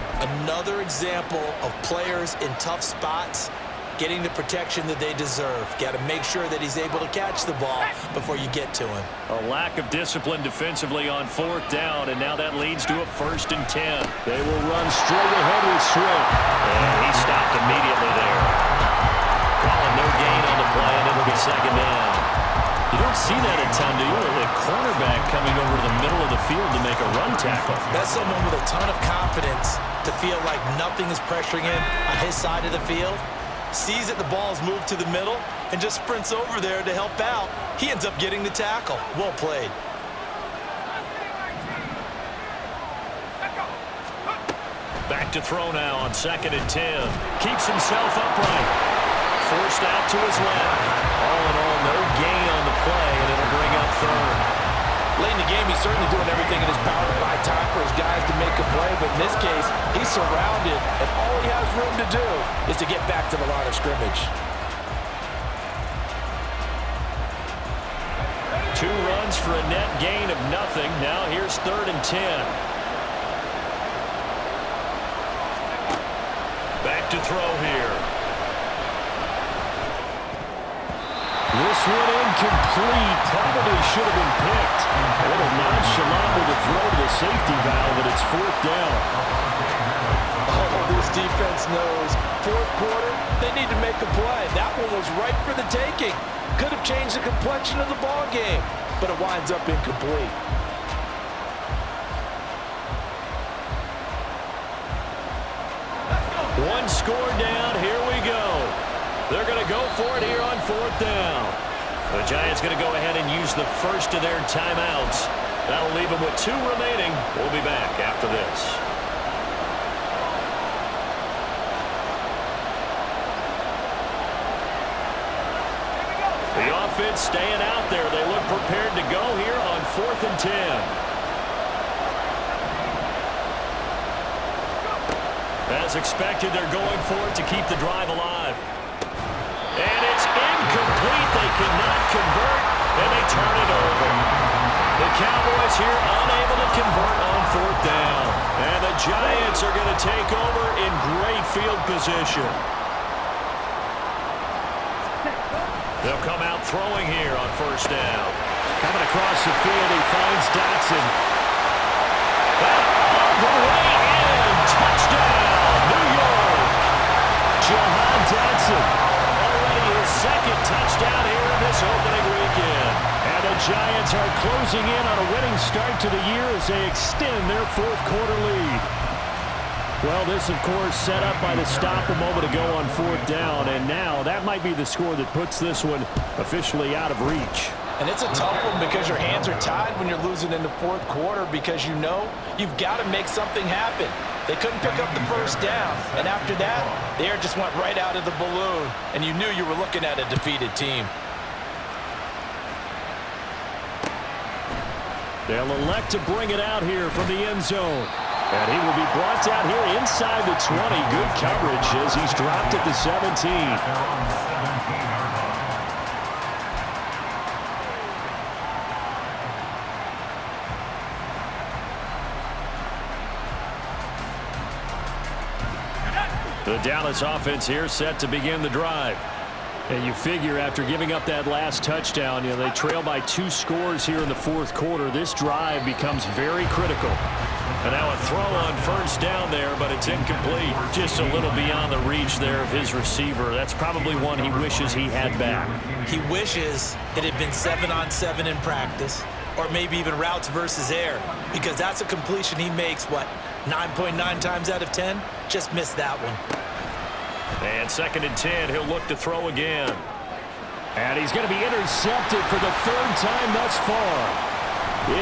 Another example of players in tough spots getting the protection that they deserve. Got to make sure that he's able to catch the ball before you get to him. A lack of discipline defensively on 4th down, and now that leads to a 1st and 10. They will run straight ahead with Swift. And he stopped immediately there. Calling no gain on the play, and it'll be 2nd down. You don't see that a ton, do you? A cornerback coming over to the middle of the field to make a run tackle. That's someone with a ton of confidence to feel like nothing is pressuring him on his side of the field. Sees that the ball's moved to the middle and just sprints over there to help out. He ends up getting the tackle. Well played. Back to throw now on 2nd and 10. Keeps himself upright. Forced out to his left. All in all, no gain on the play, and it'll bring up 3rd. Late in the game, he's certainly doing everything in his power to buy time for his guys to make a play, but in this case, he's surrounded, and all he has room to do is to get back to the line of scrimmage. 2 runs for a net gain of nothing. Now here's 3rd and 10. Back to throw here. This one incomplete. Probably should have been picked. A little nonchalant with a throw to the safety valve, and it's 4th down. Oh, this defense knows. 4th quarter, they need to make a play. That one was ripe for the taking. Could have changed the complexion of the ball game, but it winds up incomplete. One score down. Here we go. They're going to go for it here on 4th down. The Giants going to go ahead and use the first of their timeouts. That'll leave them with 2 remaining. We'll be back after this. The offense staying out there. They look prepared to go here on 4th and 10. As expected, they're going for it to keep the drive alive. And it's incomplete. They cannot convert, and they turn it over. The Cowboys here unable to convert on 4th down. And the Giants are going to take over in great field position. They'll come out throwing here on 1st down. Coming across the field, he finds Dotson. All the way in. Touchdown, New York. Jahan Dotson. Already his 2nd touchdown here in this opening weekend. And the Giants are closing in on a winning start to the year as they extend their 4th quarter lead. Well, this, of course, set up by the stop a moment ago on 4th down, and now that might be the score that puts this one officially out of reach. And it's a tough one because your hands are tied when you're losing in the 4th quarter because you know you've got to make something happen. They couldn't pick up the 1st down, and after that, the air just went right out of the balloon, and you knew you were looking at a defeated team. They'll elect to bring it out here from the end zone. And he will be brought down here inside the 20. Good coverage as he's dropped at the 17. The Dallas offense here set to begin the drive. And you figure after giving up that last touchdown, they trail by 2 scores here in the fourth quarter. This drive becomes very critical. And now a throw on first down there, but it's incomplete. Just a little beyond the reach there of his receiver. That's probably one he wishes he had back. He wishes it had been 7-on-7 in practice, or maybe even routes versus air, because that's a completion he makes, 9.9 times out of 10? Just missed that one. And 2nd and 10, he'll look to throw again. And he's going to be intercepted for the 3rd time thus far.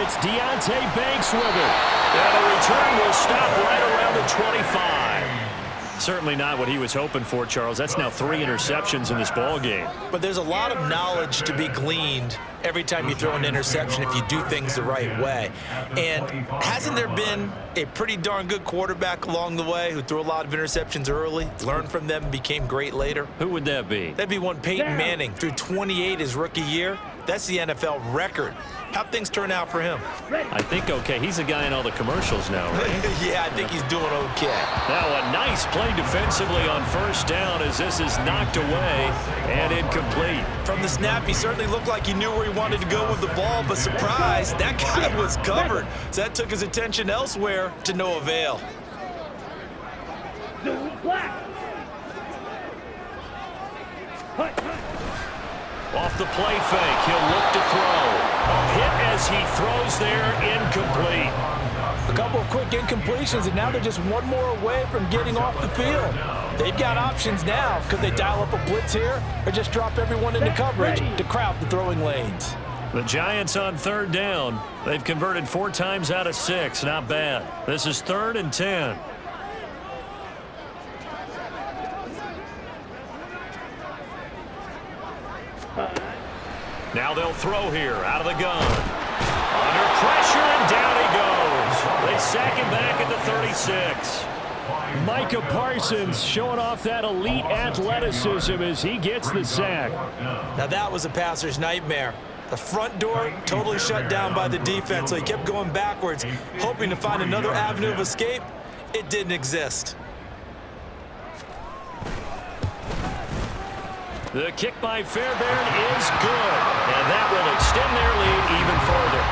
It's Deonte Banks with it. And the return will stop right around the 25. Certainly not what he was hoping for, Charles. That's now 3 interceptions in this ball game. But there's a lot of knowledge to be gleaned every time you throw an interception if you do things the right way. And hasn't there been a pretty darn good quarterback along the way who threw a lot of interceptions early, learned from them, and became great later? Who would that be? That'd be one Peyton Manning. Threw 28 his rookie year. That's the NFL record. How'd things turn out for him? I think okay. He's a guy in all the commercials now, right? Yeah, I think he's doing okay. Now a nice play defensively on first down as this is knocked away and incomplete. From the snap, he certainly looked like he knew where he wanted to go with the ball, but surprise, that guy was covered. So that took his attention elsewhere to no avail. Off the play fake, he'll look to throw. A hit as he throws there, incomplete. A couple of quick incompletions, and now they're just one more away from getting off the field. They've got options now. Could they dial up a blitz here or just drop everyone into coverage to crowd the throwing lanes? The Giants on 3rd down. They've converted 4 times out of 6. Not bad. This is 3rd and 10. Now they'll throw here out of the gun. Under pressure, and down he goes. They sack him back at the 36. Micah Parsons showing off that elite athleticism as he gets the sack. Now that was a passer's nightmare. The front door totally shut down by the defense, so he kept going backwards, hoping to find another avenue of escape. It didn't exist. The kick by Fairbairn is good, and that will extend their lead even further.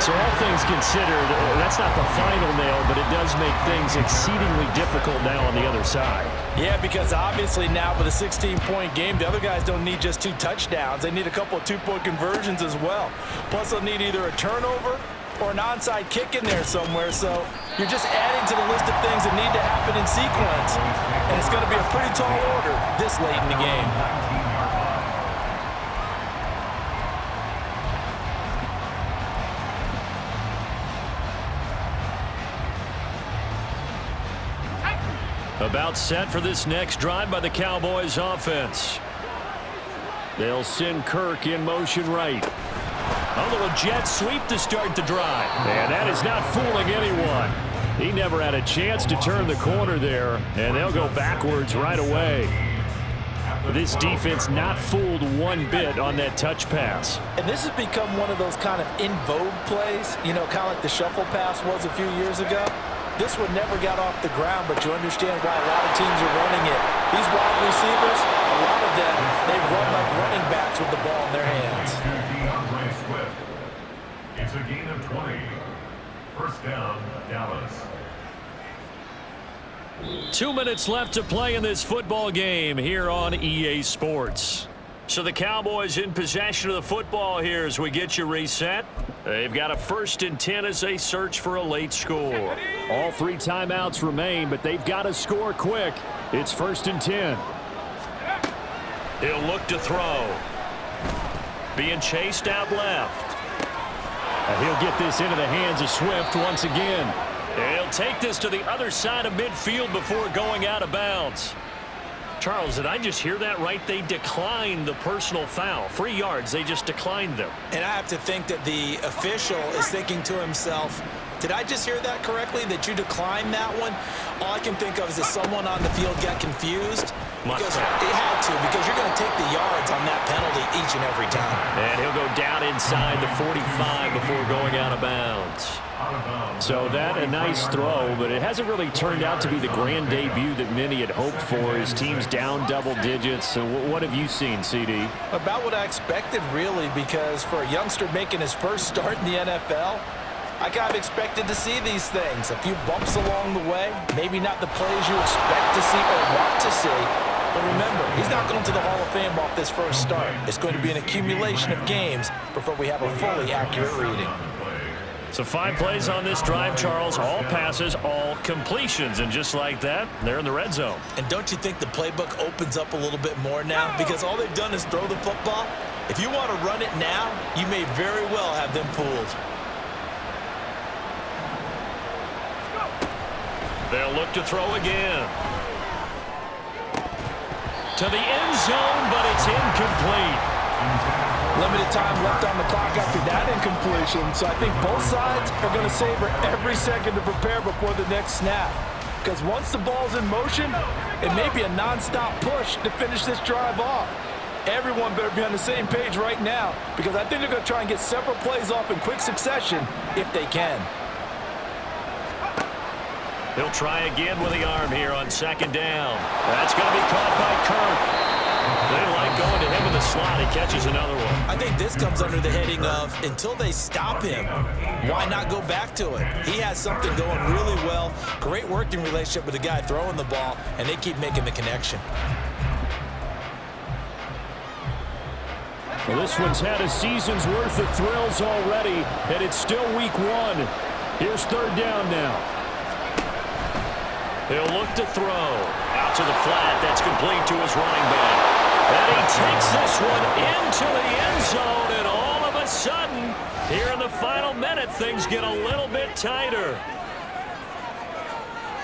So all things considered, that's not the final nail, but it does make things exceedingly difficult now on the other side. Yeah, because obviously now with a 16-point game, the other guys don't need just 2 touchdowns. They need a couple of 2-point conversions as well. Plus, they'll need either a turnover or an onside kick in there somewhere. So you're just adding to the list of things that need to happen in sequence. And it's going to be a pretty tall order this late in the game. About set for this next drive by the Cowboys offense. They'll send Kirk in motion right. A little jet sweep to start the drive. And that is not fooling anyone. He never had a chance to turn the corner there, and they'll go backwards right away. This defense not fooled one bit on that touch pass. And this has become one of those kind of in vogue plays, kind of like the shuffle pass was a few years ago. This one never got off the ground, but you understand why a lot of teams are running it. These wide receivers, a lot of them, they run like running backs with the ball in their hands. It's a gain of 20. First down, Dallas. 2 minutes left to play in this football game here on EA Sports. So the Cowboys in possession of the football here as we get you reset. They've got a 1st and 10 as they search for a late score. All 3 timeouts remain, but they've got to score quick. It's 1st and 10. He'll look to throw. Being chased out left. He'll get this into the hands of Swift once again. He'll take this to the other side of midfield before going out of bounds. Charles, did I just hear that right? They declined the personal foul. 3 yards, they just declined them. And I have to think that the official is thinking to himself, Did I just hear that correctly, that you declined that one? All I can think of is that someone on the field got confused. Because it had to, because you're going to take the yards on that penalty each and every time. And he'll go down inside the 45 before going out of bounds. So that a nice throw, but it hasn't really turned out to be the grand debut that many had hoped for. His team's down double digits. So what have you seen, CD? About what I expected, really, because for a youngster making his first start in the NFL, I kind of expected to see these things. A few bumps along the way, maybe not the plays you expect to see or want to see. But remember, he's not going to the Hall of Fame off this first start. It's going to be an accumulation of games before we have a fully accurate reading. So 5 plays on this drive, Charles. All passes, all completions. And just like that, they're in the red zone. And don't you think the playbook opens up a little bit more now? Because all they've done is throw the football. If you want to run it now, you may very well have them fooled. They'll look to throw again. To the end zone, but it's incomplete. Limited time left on the clock after that incompletion, so I think both sides are going to savor every second to prepare before the next snap. Because once the ball's in motion, it may be a non-stop push to finish this drive off. Everyone better be on the same page right now, because I think they're going to try and get several plays off in quick succession if they can. He'll try again with the arm here on second down. That's going to be caught by Kirk. They like going to him in the slot. He catches another one. I think this comes under the heading of, until they stop him, why not go back to it? He has something going really well. Great working relationship with the guy throwing the ball, and they keep making the connection. Well, this one's had a season's worth of thrills already, and it's still week 1. Here's third down now. He'll look to throw. Out to the flat. That's complete to his running back. And he takes this one into the end zone, and all of a sudden, here in the final minute, things get a little bit tighter.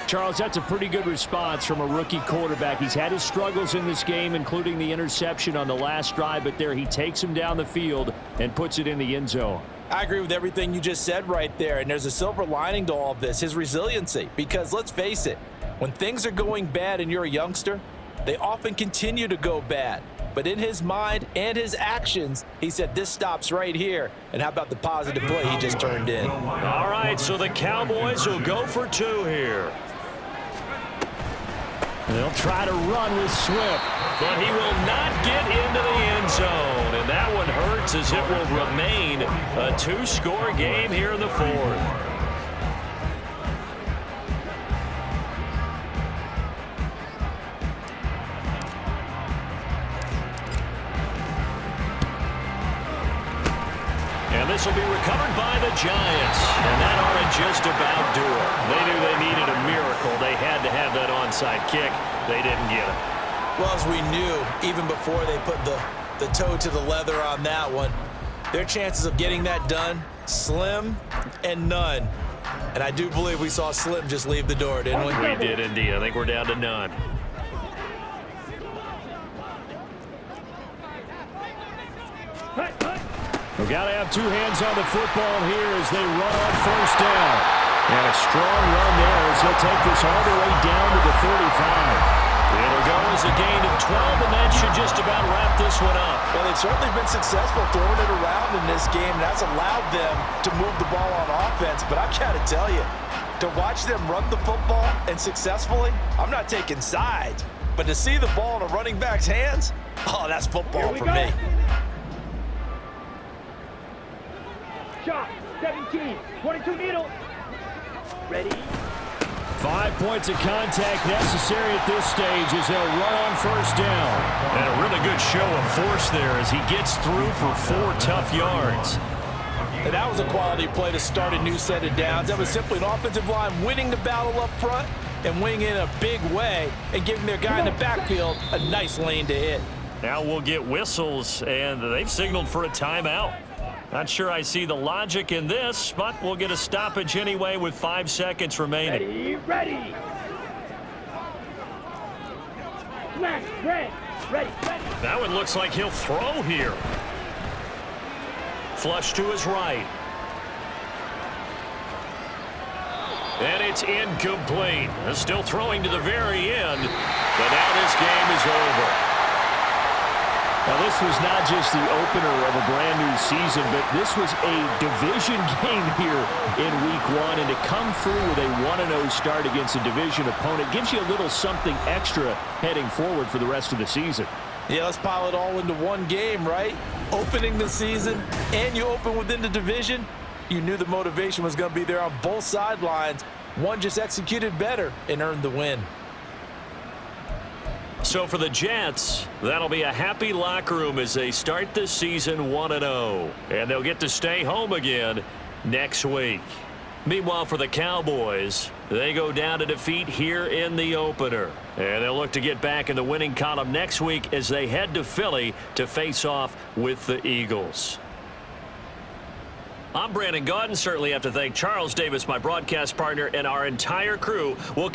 Charles, that's a pretty good response from a rookie quarterback. He's had his struggles in this game, including the interception on the last drive, but there he takes him down the field and puts it in the end zone. I agree with everything you just said right there, and there's a silver lining to all of this, his resiliency. Because let's face it, when things are going bad and you're a youngster, they often continue to go bad. But in his mind and his actions, he said this stops right here. And how about the positive play he just turned in? All right, so the Cowboys will go for 2 here. They'll try to run with Swift, but he will not get into the end zone. And that one hurts, as it will remain a 2-score game here in the 4th. And this will be recovered by the Giants. And that ought to just about do it. They knew they needed a miracle. They had to have that onside kick. They didn't get it. Well, as we knew, even before they put the toe to the leather on that one, their chances of getting that done, slim and none. And I do believe we saw Slim just leave the door, didn't we? We did indeed. I think we're down to none. We've got to have 2 hands on the football here as they run on first down. And a strong run there as he'll take this all the way down to the 35. It'll go as a gain of 12, and that should just about wrap this one up. Well, they've certainly been successful throwing it around in this game, and that's allowed them to move the ball on offense. But I've got to tell you, to watch them run the football and successfully, I'm not taking sides. But to see the ball in a running back's hands, oh, that's football for me. Shot, 17, 22 needle. Ready? 5 points of contact necessary at this stage as they'll run on first down. And a really good show of force there as he gets through for 4 tough yards. And that was a quality play to start a new set of downs. That was simply an offensive line winning the battle up front and winning in a big way and giving their guy in the backfield a nice lane to hit. Now we'll get whistles, and they've signaled for a timeout. Not sure I see the logic in this, but we'll get a stoppage anyway with 5 seconds remaining. Ready. Smash, ready. That one looks like he'll throw here. Flush to his right. And it's incomplete. Still throwing to the very end, but now this game is over. Now, this was not just the opener of a brand-new season, but this was a division game here in Week 1. And to come through with a 1-0 start against a division opponent gives you a little something extra heading forward for the rest of the season. Yeah, let's pile it all into one game, right? Opening the season, and you open within the division. You knew the motivation was going to be there on both sidelines. One just executed better and earned the win. So for the Jets, that'll be a happy locker room as they start this season 1-0. And they'll get to stay home again next week. Meanwhile, for the Cowboys, they go down to defeat here in the opener. And they'll look to get back in the winning column next week as they head to Philly to face off with the Eagles. I'm Brandon Gaudin. Certainly have to thank Charles Davis, my broadcast partner, and our entire crew. We'll